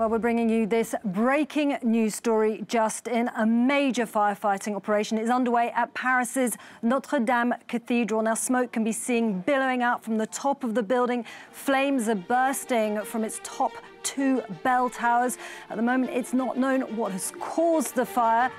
Well, we're bringing you this breaking news story just in. A major firefighting operation is underway at Paris's Notre-Dame Cathedral. Now, smoke can be seen billowing out from the top of the building. Flames are bursting from its top 2 bell towers. At the moment, it's not known what has caused the fire.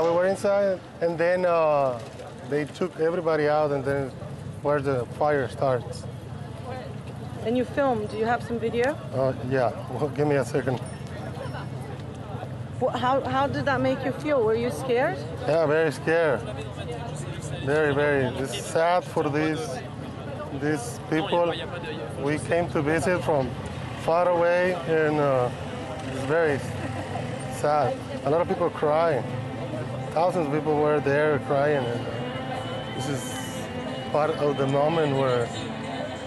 We were inside, and then they took everybody out, and then where the fire starts. And you filmed? Do you have some video? Yeah. Well, give me a second. How did that make you feel? Were you scared? Yeah, very scared. Very, very. It's sad for these people. We came to visit from far away, and it's very sad. A lot of people crying. Thousands of people were there crying, and this is part of the moment where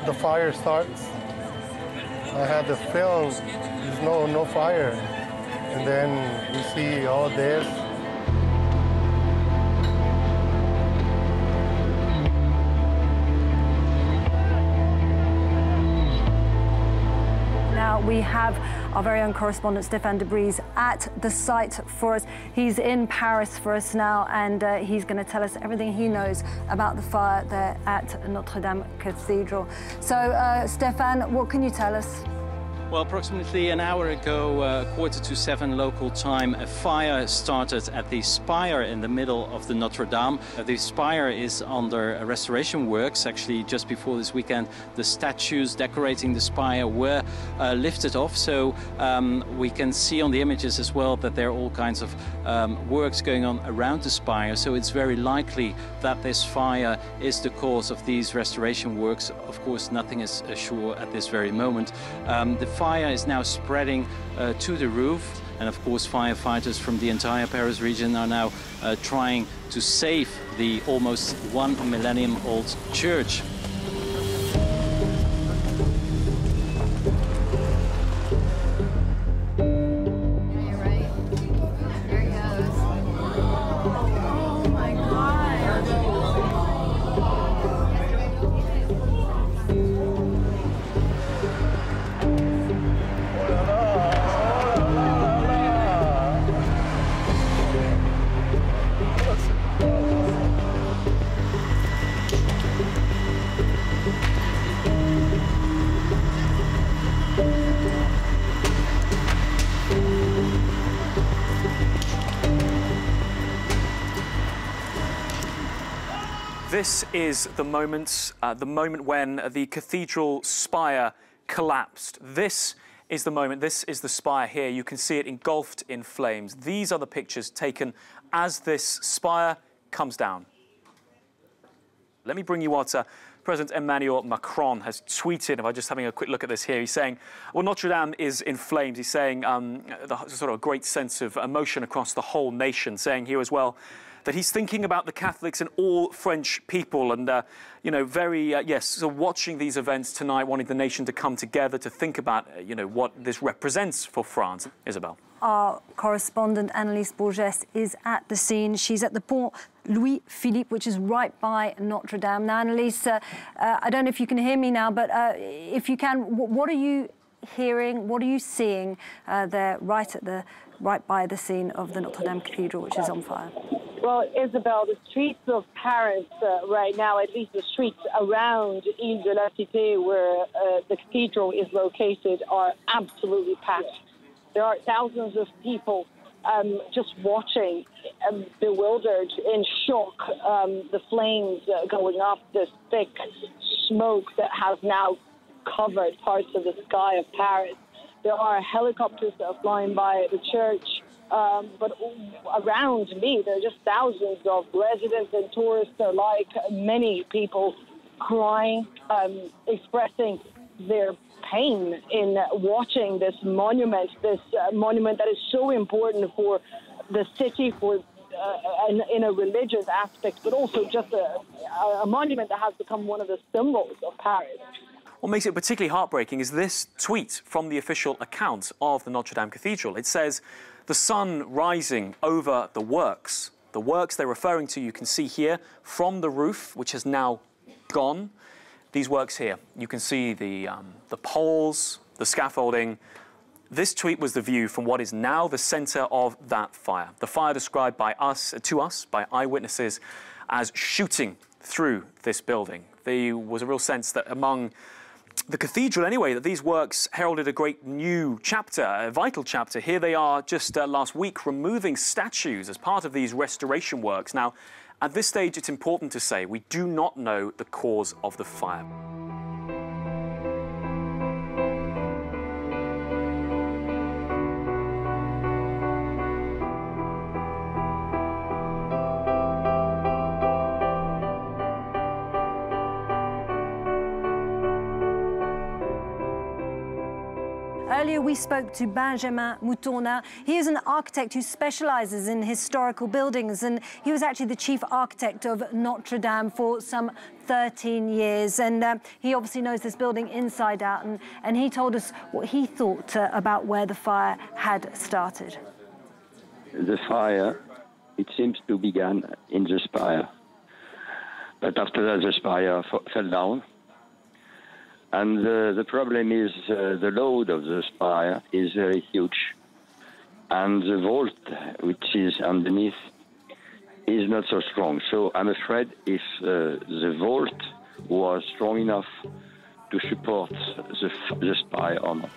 the fire starts. I had the film, there's no fire, and then we see all this. Now we have our very own correspondent Stéphane Debris at the site for us. He's in Paris for us now, and he's going to tell us everything he knows about the fire there at Notre-Dame Cathedral. So, Stéphane, what can you tell us? Well, approximately an hour ago, 6:45 local time, a fire started at the spire in the middle of the Notre-Dame. The spire is under restoration works. Actually, just before this weekend, the statues decorating the spire were lifted off. So we can see on the images as well that there are all kinds of works going on around the spire. So it's very likely that this fire is the cause of these restoration works. Of course, nothing is sure at this very moment. The fire is now spreading to the roof, and of course firefighters from the entire Paris region are now trying to save the almost 1 millennium old church. This is the moment when the cathedral spire collapsed. This is the moment, this is the spire here. You can see it engulfed in flames. These are the pictures taken as this spire comes down. Let me bring you what President Emmanuel Macron has tweeted. By just having a quick look at this here, he's saying, well, Notre-Dame is in flames. He's saying sort of a great sense of emotion across the whole nation, saying here as well that he's thinking about the Catholics and all French people, and you know, very yes. So watching these events tonight, wanting the nation to come together to think about you know what this represents for France. Isabel. Our correspondent Annelise Bourges is at the scene. She's at the Pont Louis-Philippe, which is right by Notre-Dame. Now, Annelise, I don't know if you can hear me now, but if you can, what are you hearing? What are you seeing there, right by the scene of the Notre-Dame Cathedral, which is on fire? Well, Isabel, the streets of Paris right now, at least the streets around Ile de la Cité, where the cathedral is located, are absolutely packed. There are thousands of people just watching, bewildered, in shock, the flames going up, this thick smoke that has now covered parts of the sky of Paris. There are helicopters that are flying by the church. but around me, there are just thousands of residents and tourists alike, many people crying, expressing their pain in watching this monument that is so important for the city, for in a religious aspect, but also just a monument that has become one of the symbols of Paris. What makes it particularly heartbreaking is this tweet from the official account of the Notre-Dame Cathedral. It says, "The sun rising over the works." The works they're referring to, you can see here from the roof, which has now gone. These works here, you can see the poles, the scaffolding. This tweet was the view from what is now the centre of that fire. The fire described by to us, by eyewitnesses, as shooting through this building. There was a real sense that among the cathedral anyway, that these works heralded a great new chapter, a vital chapter. Here they are just last week removing statues as part of these restoration works. Now, at this stage, it's important to say we do not know the cause of the fire. Earlier, we spoke to Benjamin Moutonnin. He is an architect who specialises in historical buildings, and he was actually the chief architect of Notre-Dame for some 13 years. And he obviously knows this building inside out, and he told us what he thought about where the fire had started. The fire, it seems to begin in the spire. But after that, the spire fell down. And the problem is the load of the spire is very huge. And the vault, which is underneath, is not so strong. So I'm afraid if the vault was strong enough to support the spire or not.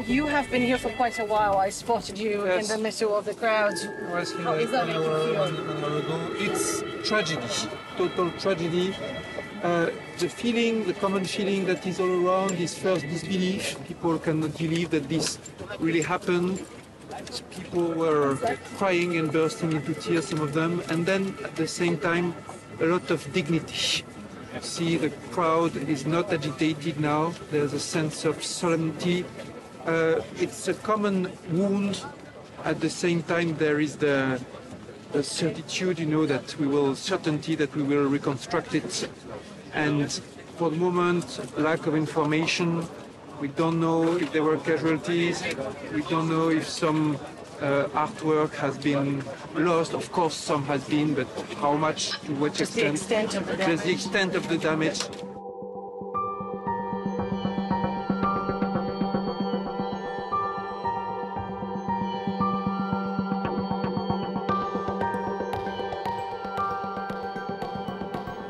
You have been here for quite a while. I spotted you in the middle of the crowds. I was here How is that making you feel? 1 hour ago. It's tragedy, total tragedy. The feeling, the common feeling that is all around is first disbelief. People cannot believe that this really happened. People were crying and bursting into tears, some of them, and then at the same time, a lot of dignity. See, the crowd is not agitated now. There's a sense of solemnity. It's a common wound. At the same time, there is the certitude, you know, certainty that we will reconstruct it. And for the moment, lack of information. We don't know if there were casualties. We don't know if some artwork has been lost. Of course, some has been, but how much, to what extent? Just the extent of the damage. Just the extent of the damage.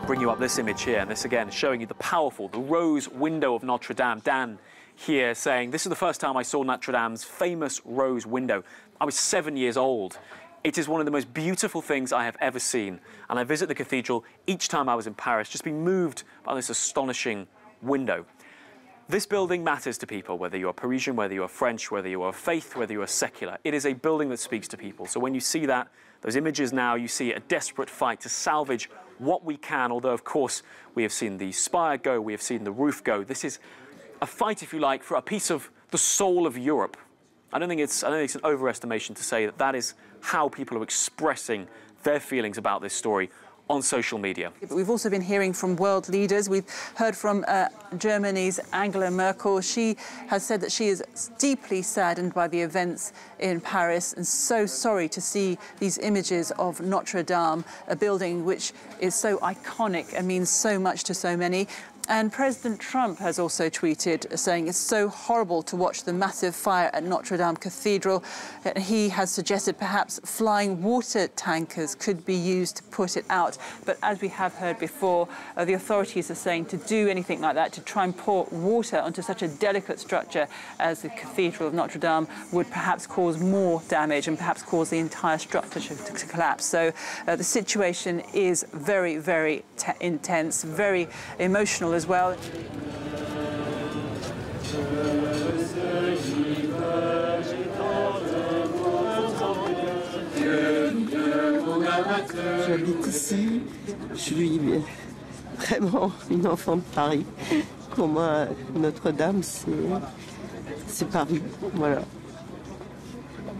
Bring you up this image here, and this again showing you the rose window of Notre Dame. Dan here saying, this is the first time I saw Notre Dame's famous rose window. I was 7 years old. It is one of the most beautiful things I have ever seen, and I visit the cathedral each time I was in Paris, just being moved by this astonishing window. This building matters to people, whether you are Parisian, whether you are French, whether you are faith, whether you are secular. It is a building that speaks to people. So when you see that, those images now, you see a desperate fight to salvage what we can, although, of course, we have seen the spire go, we have seen the roof go. This is a fight, if you like, for a piece of the soul of Europe. I don't think it's an overestimation to say that that is how people are expressing their feelings about this story on social media. But we've also been hearing from world leaders. We've heard from Germany's Angela Merkel. She has said that she is deeply saddened by the events in Paris and so sorry to see these images of Notre Dame, a building which is so iconic and means so much to so many. And President Trump has also tweeted saying it's so horrible to watch the massive fire at Notre-Dame Cathedral. He has suggested perhaps flying water tankers could be used to put it out. But as we have heard before, the authorities are saying to do anything like that, to try and pour water onto such a delicate structure as the Cathedral of Notre-Dame would perhaps cause more damage and perhaps cause the entire structure to collapse. So the situation is very, very intense, very emotional as well. J'habite ici, je suis vraiment une enfant de Paris. Pour moi, Notre-Dame, c'est Paris, voilà.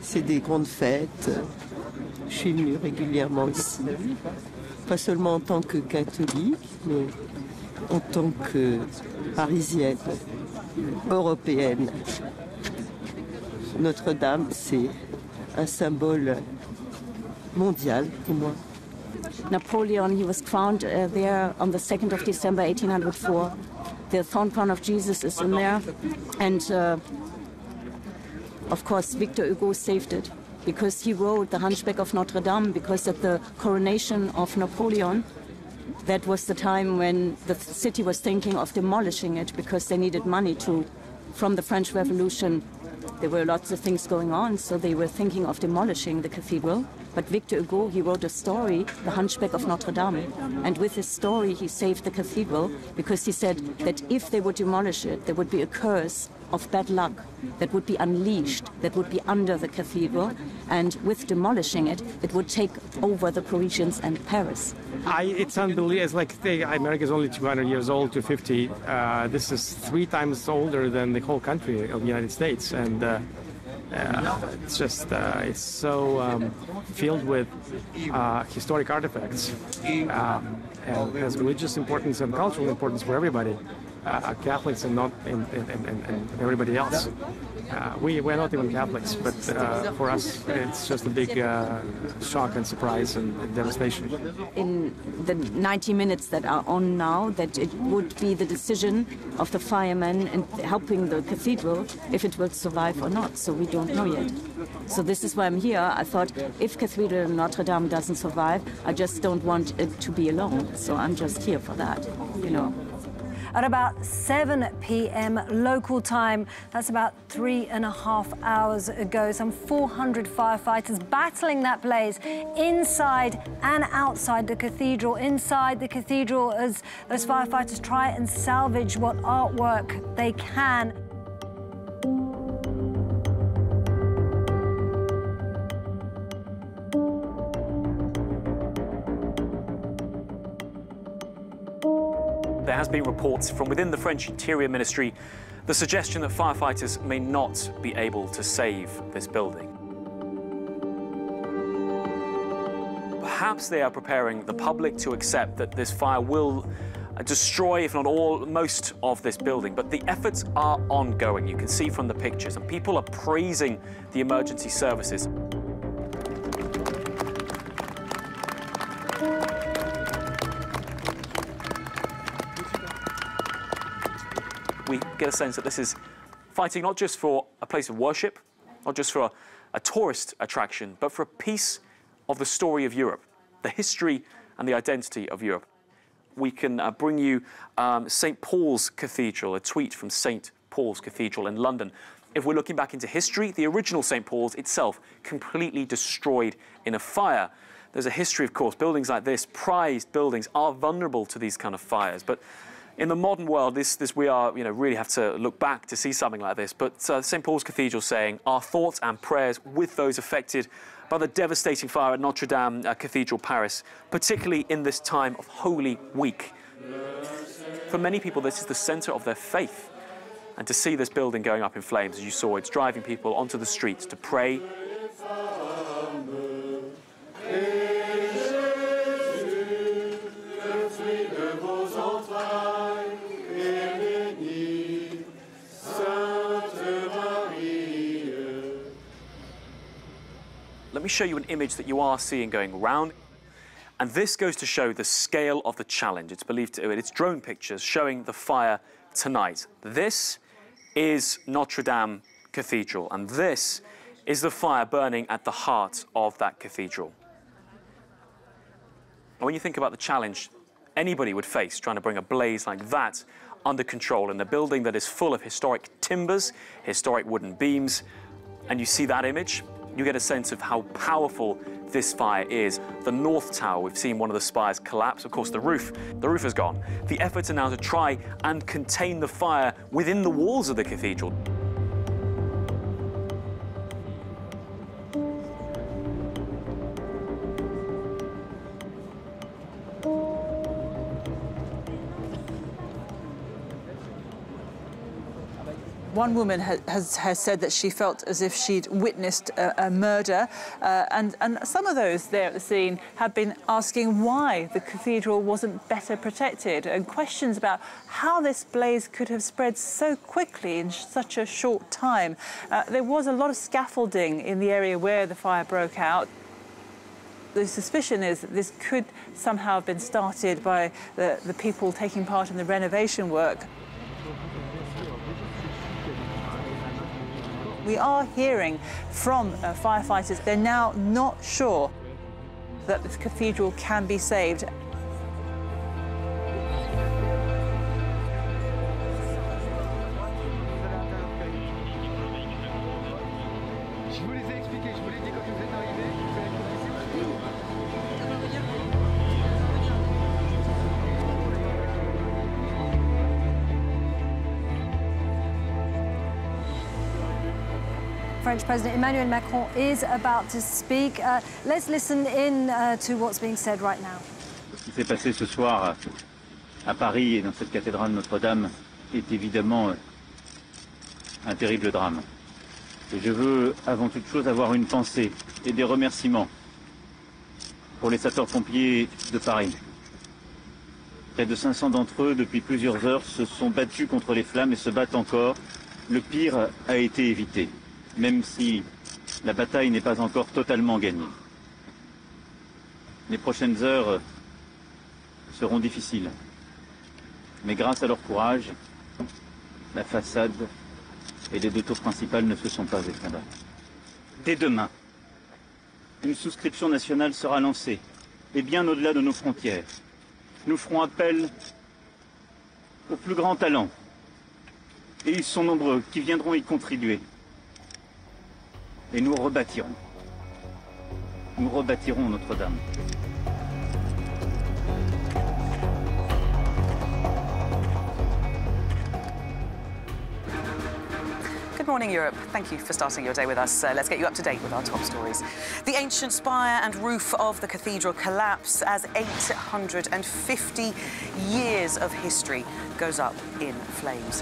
C'est des grandes fêtes. Je suis venue régulièrement ici, pas seulement en tant que catholique, mais en tant que parisienne, européenne. Notre-Dame, c'est un symbole mondial pour moi. Napoleon, he was crowned there on the 2nd of December 1804. The thorn crown of Jesus is in there. And of course, Victor Hugo saved it because he wrote the Hunchback of Notre-Dame, because at the coronation of Napoleon, that was the time when the city was thinking of demolishing it because they needed money from the French Revolution. There were lots of things going on, so they were thinking of demolishing the cathedral. But Victor Hugo, he wrote a story, The Hunchback of Notre-Dame. And with his story, he saved the cathedral because he said that if they would demolish it, there would be a curse of bad luck that would be unleashed, that would be under the cathedral. And with demolishing it, it would take over the Parisians and Paris. It's unbelievable. It's like America is only 200 years old, 250. This is 3 times older than the whole country of the United States. And it's just, it's so filled with historic artifacts and has religious importance and cultural importance for everybody, Catholics and not and everybody else. We're not even Catholics, but for us it's just a big shock and surprise and devastation. In the 90 minutes that are on now, that it would be the decision of the firemen and helping the cathedral if it will survive or not, so we don't know yet. So this is why I'm here. I thought if Cathedral Notre-Dame doesn't survive, I just don't want it to be alone, so I'm just here for that, you know. At about 7 p.m. local time, that's about 3.5 hours ago, some 400 firefighters battling that blaze inside and outside the cathedral. Inside the cathedral, as those firefighters try and salvage what artwork they can. There has been reports from within the French Interior Ministry, the suggestion that firefighters may not be able to save this building. Perhaps they are preparing the public to accept that this fire will destroy, if not all, most of this building. But the efforts are ongoing. You can see from the pictures, and people are praising the emergency services. We get a sense that this is fighting not just for a place of worship, not just for a tourist attraction, but for a piece of the story of Europe, the history and the identity of Europe. We can bring you St. Paul's Cathedral, a tweet from St. Paul's Cathedral in London. If we're looking back into history, the original St. Paul's itself completely destroyed in a fire. There's a history, of course. Buildings like this, prized buildings, are vulnerable to these kind of fires. But in the modern world, we are, really have to look back to see something like this. But St. Paul's Cathedral saying, our thoughts and prayers with those affected by the devastating fire at Notre-Dame Cathedral, Paris, particularly in this time of Holy Week. For many people, this is the centre of their faith. And to see this building going up in flames, as you saw, it's driving people onto the streets to pray. Let me show you an image that you are seeing going around. And this goes to show the scale of the challenge. It's believed to, it's drone pictures showing the fire tonight. This is Notre-Dame Cathedral, and this is the fire burning at the heart of that cathedral. When you think about the challenge anybody would face trying to bring a blaze like that under control in a building that is full of historic timbers, historic wooden beams, and you see that image, you get a sense of how powerful this fire is. The North Tower, we've seen one of the spires collapse. Of course, the roof is gone. The efforts are now to try and contain the fire within the walls of the cathedral. One woman has said that she felt as if she'd witnessed a murder, and some of those there at the scene have been asking why the cathedral wasn't better protected, and questions about how this blaze could have spread so quickly in such a short time. There was a lot of scaffolding in the area where the fire broke out. The suspicion is that this could somehow have been started by the people taking part in the renovation work. We are hearing from firefighters they're now not sure that this cathedral can be saved. French President Emmanuel Macron is about to speak. Let's listen in to what's being said right now. Ce qui s'est passé ce soir à Paris et dans cette cathédrale Notre-Dame est évidemment un terrible drame. Et je veux avant toute chose avoir une pensée et des remerciements pour les sapeurs-pompiers de Paris. Près de 500 d'entre eux, depuis plusieurs heures, se sont battus contre les flammes et se battent encore. Le pire a été évité, même si la bataille n'est pas encore totalement gagnée. Les prochaines heures seront difficiles, mais grâce à leur courage, la façade et les deux tours principales ne se sont pas effondrées. Dès demain, une souscription nationale sera lancée, et bien au-delà de nos frontières. Nous ferons appel aux plus grands talents, et ils sont nombreux qui viendront y contribuer. Et nous rebâtirons Notre-Dame. Good morning, Europe. Thank you for starting your day with us. Let's get you up to date with our top stories. The ancient spire and roof of the cathedral collapse as 850 years of history goes up in flames.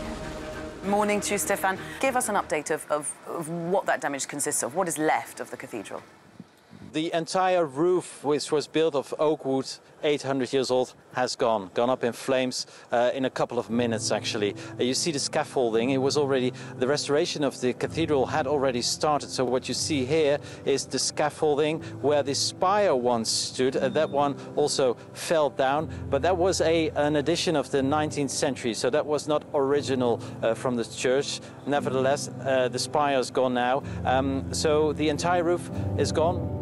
Morning to you, Stefan. Give us an update of what that damage consists of. What is left of the cathedral? The entire roof, which was built of oak wood, 800 years old, has gone up in flames in a couple of minutes, actually. You see the scaffolding. It was already, the restoration of the cathedral had already started. So what you see here is the scaffolding where the spire once stood. That one also fell down, but that was an addition of the 19th century. So that was not original from the church. Nevertheless, the spire is gone now. So the entire roof is gone.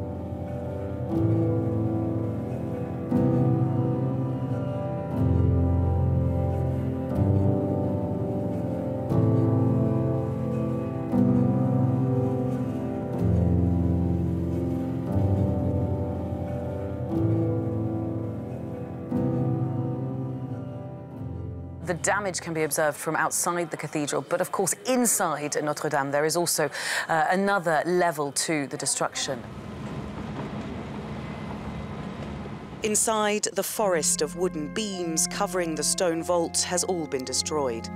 The damage can be observed from outside the cathedral, but of course inside Notre-Dame there is also another level to the destruction. Inside, the forest of wooden beams covering the stone vault has all been destroyed.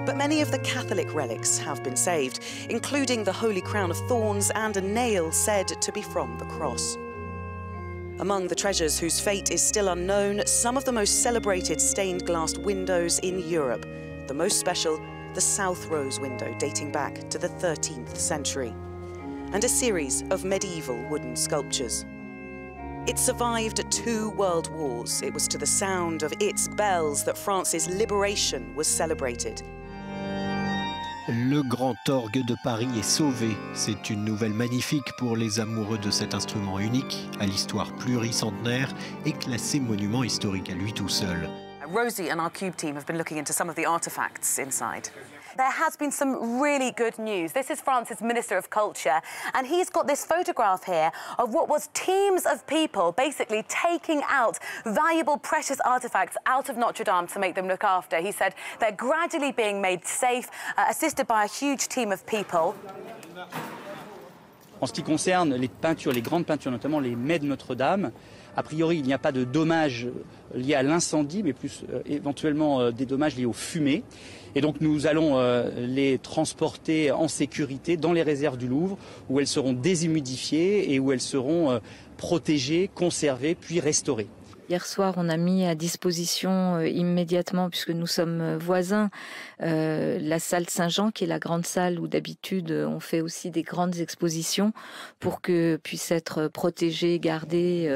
But many of the Catholic relics have been saved, including the Holy Crown of Thorns and a nail said to be from the cross. Among the treasures whose fate is still unknown, some of the most celebrated stained glass windows in Europe. The most special, the South Rose window, dating back to the 13th century. And a series of medieval wooden sculptures. It survived 2 world wars. It was to the sound of its bells that France's liberation was celebrated. Le grand orgue de Paris est sauvé. C'est une nouvelle magnifique pour les amoureux de cet instrument unique, à l'histoire pluricentenaire et classé monument historique à lui tout seul. Rosie and our Cube team have been looking into some of the artefacts inside. There has been some really good news. This is France's Minister of Culture, and he's got this photograph here of what was teams of people basically taking out valuable, precious artefacts out of Notre-Dame to make them look after. He said they're gradually being made safe, assisted by a huge team of people. En ce qui concerne les peintures, les grandes peintures, notamment les mets de Notre-Dame, a priori, il n'y a pas de dommages liés à l'incendie, mais plus éventuellement des dommages liés aux fumées. Et donc nous allons les transporter en sécurité dans les réserves du Louvre, où elles seront déshumidifiées et où elles seront protégées, conservées, puis restaurées. Hier soir, on a mis à disposition immédiatement, puisque nous sommes voisins, la salle Saint-Jean, qui est la grande salle où d'habitude on fait aussi des grandes expositions, pour que puissent être protégés, gardés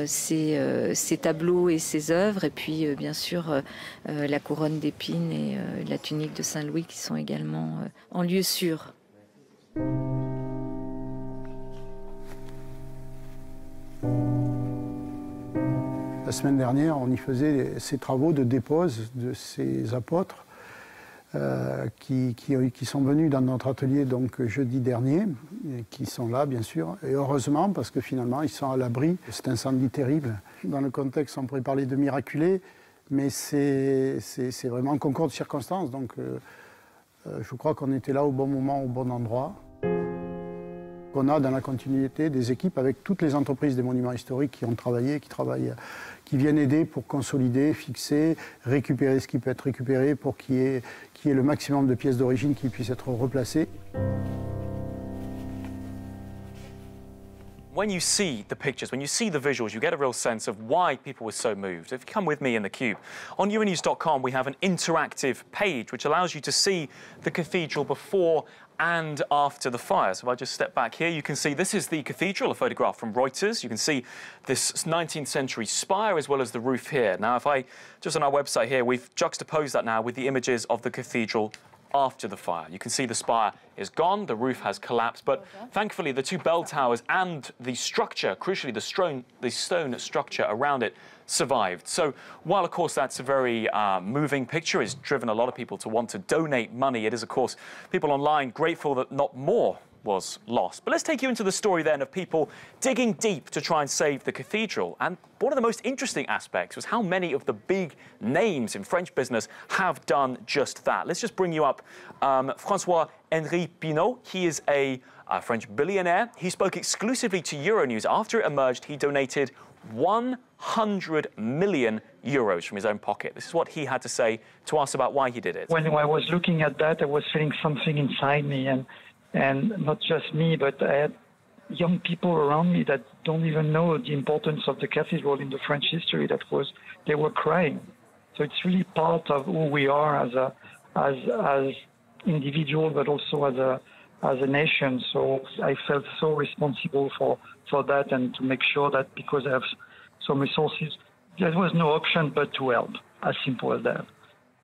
ces tableaux et ces œuvres, et puis bien sûr la couronne d'épines et la tunique de Saint-Louis qui sont également en lieu sûr. La semaine dernière, on y faisait ces travaux de dépose de ces apôtres qui sont venus dans notre atelier donc, jeudi dernier, et qui sont là bien sûr, et heureusement parce que finalement ils sont à l'abri de cet incendie terrible. Dans le contexte, on pourrait parler de miraculé, mais c'est vraiment un concours de circonstances, donc je crois qu'on était là au bon moment, au bon endroit. On a dans la continuité des équipes avec toutes les entreprises des monuments historiques qui ont travaillé, qui viennent aider pour consolider, fixer, récupérer ce qui peut être récupéré pour qu'il y ait le maximum de pièces d'origine qui puissent être replacées. When you see the pictures, when you see the visuals, you get a real sense of why people were so moved. If you come with me in the Cube, on Euronews.com we have an interactive page which allows you to see the cathedral before and after the fire. So if I just step back here, you can see this is the cathedral, a photograph from Reuters. You can see this 19th century spire as well as the roof here. Now, if I, just on our website here, we've juxtaposed that now with the images of the cathedral after the fire. You can see the spire is gone, the roof has collapsed, but thankfully the 2 bell towers and the structure, crucially the stone structure around it, survived. So while of course that's a very moving picture, it's driven a lot of people to want to donate money, it is of course people online grateful that not more was lost. But let's take you into the story then of people digging deep to try and save the cathedral. And one of the most interesting aspects was how many of the big names in French business have done just that. Let's just bring you up François-Henri Pinault. He is a French billionaire. He spoke exclusively to Euronews. After it emerged, he donated 100 million euros from his own pocket. This is what he had to say to us about why he did it. When I was looking at that, I was feeling something inside me, and not just me, but I had young people around me that don't even know the importance of the cathedral in the French history. They were crying. So it's really part of who we are as individuals, but also as a nation. So I felt so responsible for that, and to make sure that because I have some resources, there was no option but to help, as simple as that.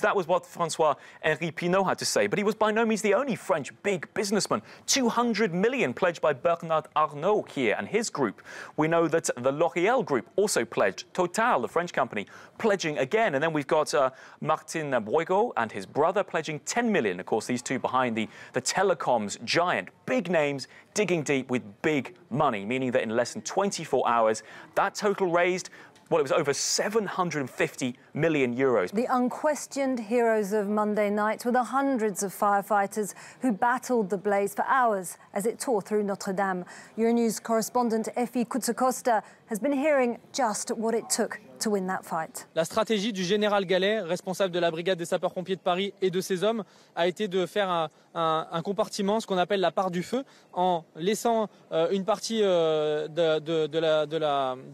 That was what François-Henri Pinault had to say, but he was by no means the only French big businessman. 200 million pledged by Bernard Arnault here and his group. We know that the L'Oréal group also pledged. Total, the French company, pledging again. And then we've got Martin Bouygues and his brother pledging 10 million. Of course, these two behind the telecoms giant. Big names digging deep with big money, meaning that in less than 24 hours, that total raised, well, it was over 750 million euros. The unquestioned heroes of Monday night were the hundreds of firefighters who battled the blaze for hours as it tore through Notre-Dame. Euronews correspondent Effie Kutsakosta has been hearing just what it took to to win that fight. La stratégie du général Gallet, responsable de la brigade des sapeurs-pompiers de Paris et de ses hommes, a été de faire un compartiment, ce qu'on appelle la part du feu, en laissant une partie de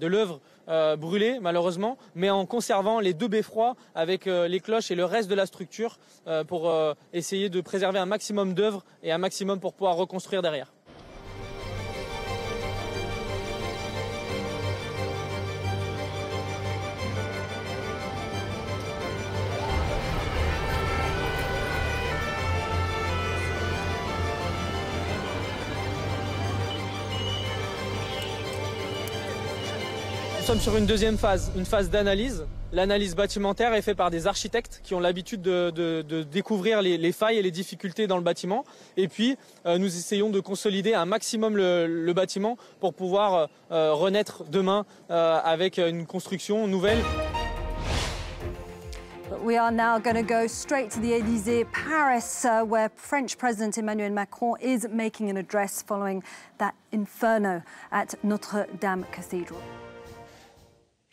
l'œuvre brûlée, malheureusement, mais en conservant les deux beffrois avec les cloches et le reste de la structure pour essayer de préserver un maximum d'œuvres et un maximum pour pouvoir reconstruire derrière. Nous sommes sur une deuxième phase, une phase d'analyse. L'analyse bâtimentaire est faite par des architectes qui ont l'habitude de découvrir les failles et les difficultés dans le bâtiment. Et puis, nous essayons de consolider un maximum le bâtiment pour pouvoir renaître demain avec une construction nouvelle. We are now going to go straight to the Élysée, Paris, where French President Emmanuel Macron is making an address following that inferno at Notre-Dame Cathedral.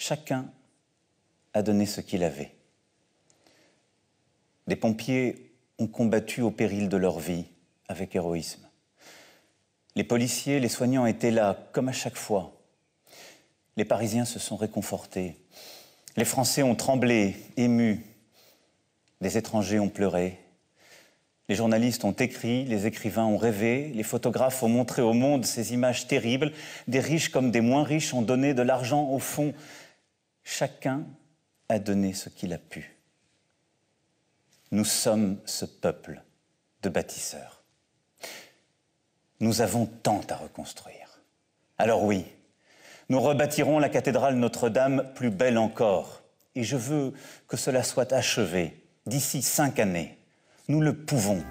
Chacun a donné ce qu'il avait. Des pompiers ont combattu au péril de leur vie avec héroïsme. Les policiers, les soignants étaient là, comme à chaque fois. Les Parisiens se sont réconfortés. Les Français ont tremblé, émus. Des étrangers ont pleuré. Les journalistes ont écrit, les écrivains ont rêvé, les photographes ont montré au monde ces images terribles. Des riches comme des moins riches ont donné de l'argent au fond. Chacun a donné ce qu'il a pu. Nous sommes ce peuple de bâtisseurs. Nous avons tant à reconstruire. Alors oui, nous rebâtirons la cathédrale Notre-Dame plus belle encore. Et je veux que cela soit achevé d'ici 5 années. Nous le pouvons.